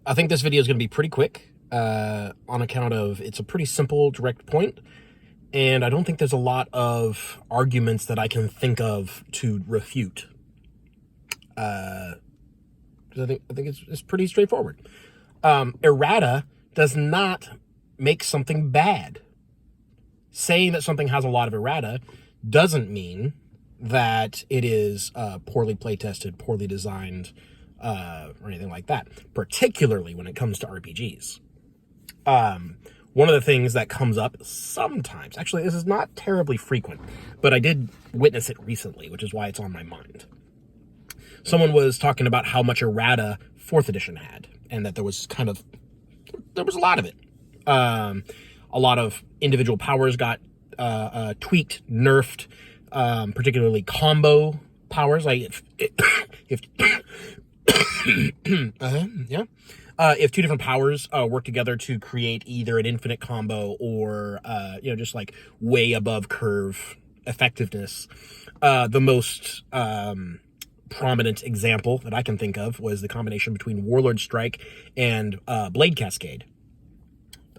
I think this video is going to be pretty quick on account of it's a pretty simple, direct point, and I don't think there's a lot of arguments that I can think of to refute. Because I think it's pretty straightforward. Errata does not make something bad. Saying that something has a lot of errata doesn't mean that it is poorly playtested, poorly designed, or anything like that, particularly when it comes to RPGs. One of the things that comes up sometimes, actually this is not terribly frequent, but I did witness it recently, which is why it's on my mind. Someone was talking about how much errata 4th edition had, and that there was a lot of it. A lot of individual powers got tweaked, nerfed, particularly combo powers. Like if two different powers work together to create either an infinite combo or just like way above curve effectiveness. The most prominent example that I can think of was the combination between Warlord Strike and Blade Cascade.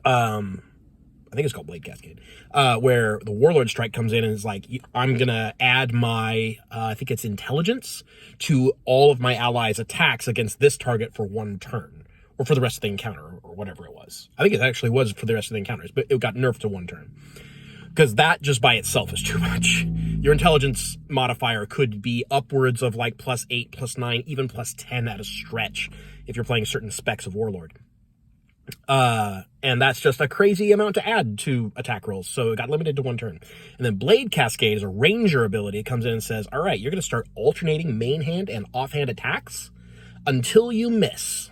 I think it's called Blade Cascade, where the Warlord Strike comes in and is like, I'm going to add my, I think it's intelligence to all of my allies' attacks against this target for one turn, or for the rest of the encounter, or whatever it was. I think it actually was for the rest of the encounters, but it got nerfed to one turn. Because that just by itself is too much. Your intelligence modifier could be upwards of like +8, +9, even +10 at a stretch if you're playing certain specs of Warlord. And that's just a crazy amount to add to attack rolls, so it got limited to one turn. And then Blade Cascade is a ranger ability. It comes in and says, all right, you're going to start alternating main hand and offhand attacks until you miss.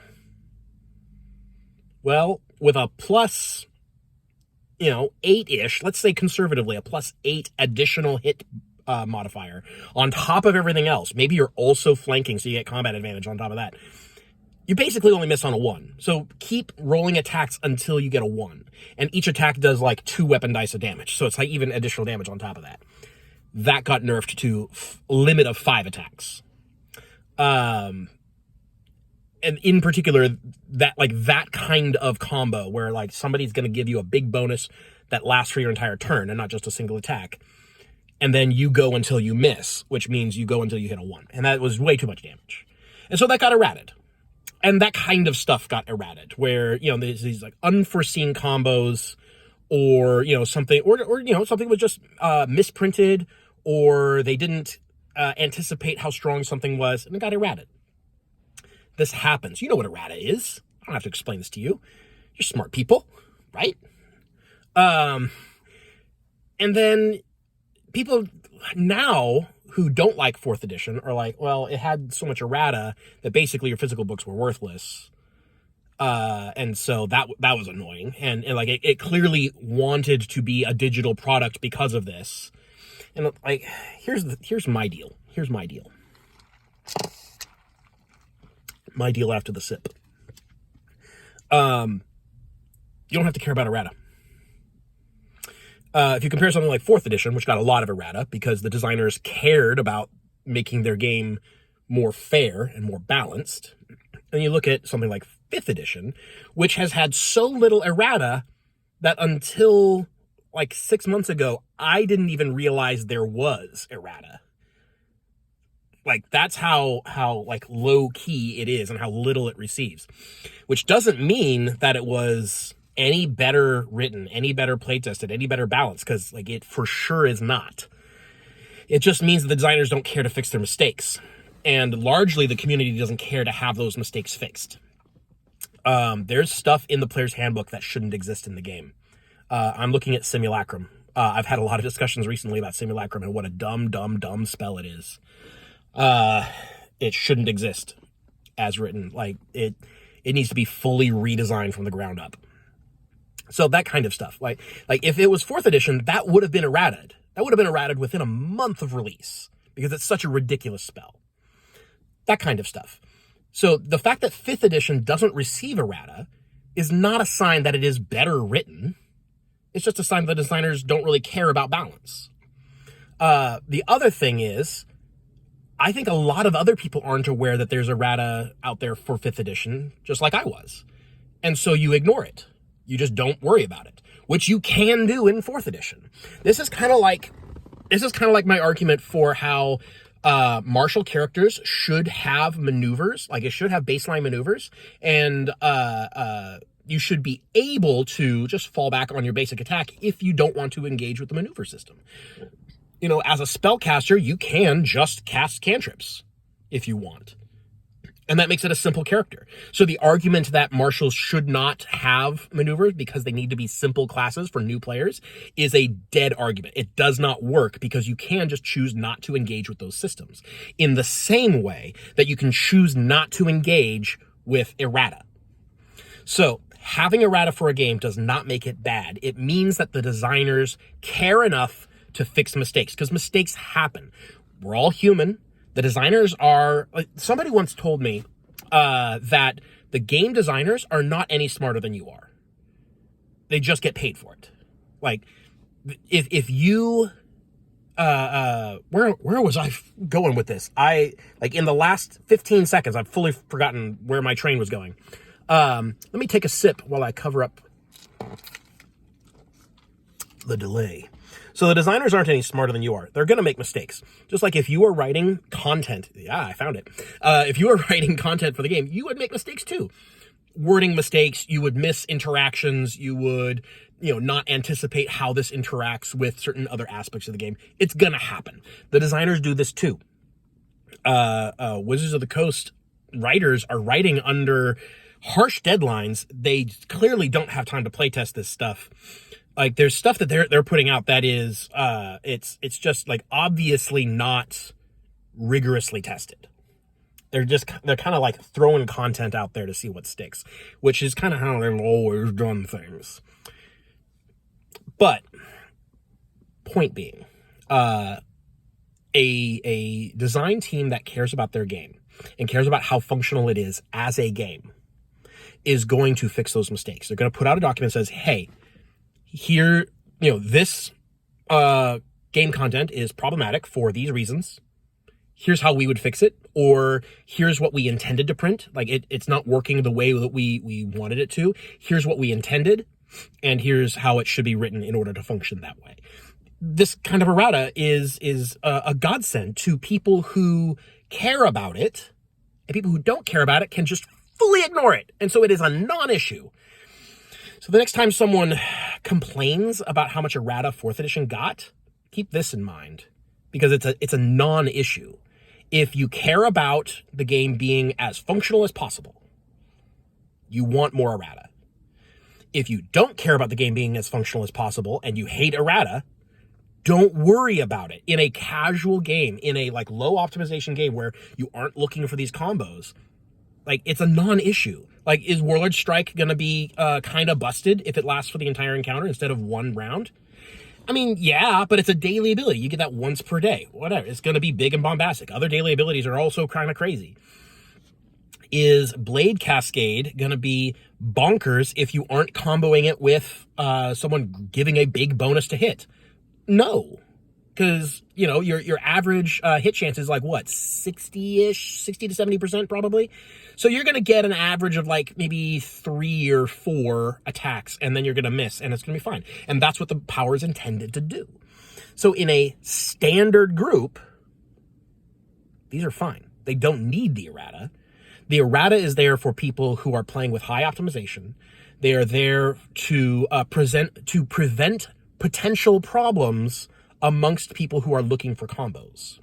Well, with a plus, 8-ish, let's say conservatively, a +8 additional hit modifier on top of everything else. Maybe you're also flanking, so you get combat advantage on top of that. You basically only miss on a 1. So keep rolling attacks until you get a 1. And each attack does like 2 weapon dice of damage. So it's like even additional damage on top of that. That got nerfed to limit of 5 attacks. And in particular, that kind of combo where like somebody's going to give you a big bonus that lasts for your entire turn and not just a single attack. And then you go until you miss, which means you go until you hit a 1. And that was way too much damage. And so that got errated. And that kind of stuff got errated, where, there's these like unforeseen combos or, something, or something was just misprinted, or they didn't anticipate how strong something was, and it got errated. This happens. You know what errata is. I don't have to explain this to you. You're smart people, right? And then people now who don't like 4th edition are like, well, it had so much errata that basically your physical books were worthless. And so that was annoying. And like, it clearly wanted to be a digital product because of this. And like, here's my deal. Here's my deal. My deal after the sip. You don't have to care about errata. If you compare something like 4th edition, which got a lot of errata because the designers cared about making their game more fair and more balanced, and you look at something like 5th edition, which has had so little errata that until like 6 months ago, I didn't even realize there was errata. Like, that's how like low key it is and how little it receives, which doesn't mean that it was any better written, any better playtested, any better balanced, because like it for sure is not. It just means that the designers don't care to fix their mistakes, and largely the community doesn't care to have those mistakes fixed. There's stuff in the player's handbook that shouldn't exist in the game. I'm looking at Simulacrum. I've had a lot of discussions recently about Simulacrum and what a dumb spell it is. It shouldn't exist as written. Like it needs to be fully redesigned from the ground up. So that kind of stuff, like if it was 4th edition, that would have been errated. That would have been errated within a month of release because it's such a ridiculous spell. That kind of stuff. So the fact that 5th edition doesn't receive errata is not a sign that it is better written. It's just a sign that designers don't really care about balance. The other thing is, I think a lot of other people aren't aware that there's errata out there for 5th edition, just like I was. And so you ignore it. You just don't worry about it, which you can do in 4th edition. This is kind of like my argument for how martial characters should have maneuvers, like it should have baseline maneuvers, and you should be able to just fall back on your basic attack if you don't want to engage with the maneuver system. You know, as a spellcaster, you can just cast cantrips if you want. And that makes it a simple character. So the argument that martials should not have maneuvers because they need to be simple classes for new players is a dead argument. It does not work because you can just choose not to engage with those systems. In the same way that you can choose not to engage with errata. So having errata for a game does not make it bad. It means that the designers care enough to fix mistakes, because mistakes happen. We're all human. The designers are, somebody once told me that the game designers are not any smarter than you are. They just get paid for it. Like, if you, where was I going with this? Like in the last 15 seconds, I've fully forgotten where my train was going. Let me take a sip while I cover up the delay. So the designers aren't any smarter than you are. They're going to make mistakes. Just like if you were writing content, yeah, I found it. If you were writing content for the game, you would make mistakes too. Wording mistakes, you would miss interactions, you would, not anticipate how this interacts with certain other aspects of the game. It's going to happen. The designers do this too. Wizards of the Coast writers are writing under harsh deadlines. They clearly don't have time to playtest this stuff. Like, there's stuff that they're putting out that is, it's just like obviously not rigorously tested. They're kind of like throwing content out there to see what sticks, which is kind of how they've always done things. But point being, a design team that cares about their game and cares about how functional it is as a game is going to fix those mistakes. They're going to put out a document that says, hey, here, this game content is problematic for these reasons. Here's how we would fix it. Or here's what we intended to print. Like, it's not working the way that we wanted it to. Here's what we intended. And here's how it should be written in order to function that way. This kind of errata is a godsend to people who care about it, and people who don't care about it can just fully ignore it. And so it is a non-issue. So the next time someone complains about how much errata 4th edition got, keep this in mind, because it's a non-issue. If you care about the game being as functional as possible, you want more errata. If you don't care about the game being as functional as possible and you hate errata, don't worry about it. In a casual game, in a low optimization game where you aren't looking for these combos, it's a non-issue. Is Warlord Strike going to be kind of busted if it lasts for the entire encounter instead of one round? I mean, yeah, but it's a daily ability. You get that once per day. Whatever. It's going to be big and bombastic. Other daily abilities are also kind of crazy. Is Blade Cascade going to be bonkers if you aren't comboing it with someone giving a big bonus to hit? No. Because, your average hit chance is 60-ish, 60 to 70% probably. So you're going to get an average of maybe 3 or 4 attacks, and then you're going to miss, and it's going to be fine. And that's what the power is intended to do. So in a standard group, these are fine. They don't need the errata. The errata is there for people who are playing with high optimization. They are there to prevent potential problems amongst people who are looking for combos.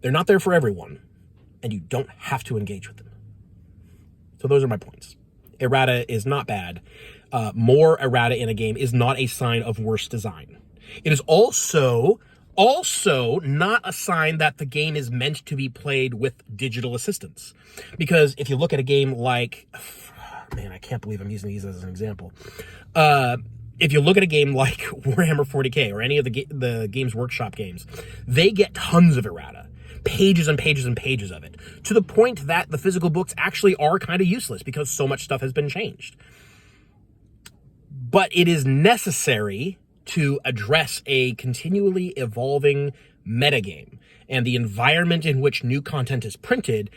They're not there for everyone, and you don't have to engage with them. So those are my points. Errata is not bad. More errata in a game is not a sign of worse design. It is also not a sign that the game is meant to be played with digital assistance. Because if you look at a game like, man, I can't believe I'm using these as an example. If you look at a game like Warhammer 40K or any of the Games Workshop games, they get tons of errata. Pages and pages and pages of it. To the point that the physical books actually are kind of useless because so much stuff has been changed. But it is necessary to address a continually evolving metagame. and the environment in which new content is printed,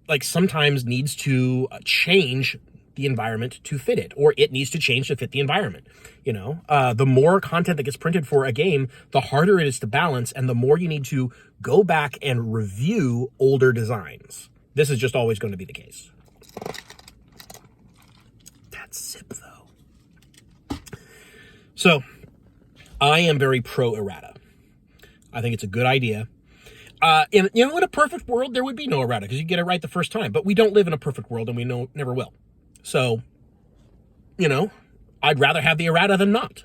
like, sometimes needs to change the environment to fit it, or it needs to change to fit the environment. The more content that gets printed for a game, the harder it is to balance, and the more you need to go back and review older designs. This is just always going to be the case. That zip, though. So, I am very pro errata. I think it's a good idea. In a perfect world, there would be no errata because you get it right the first time. But we don't live in a perfect world, and we never will. So, I'd rather have the errata than not.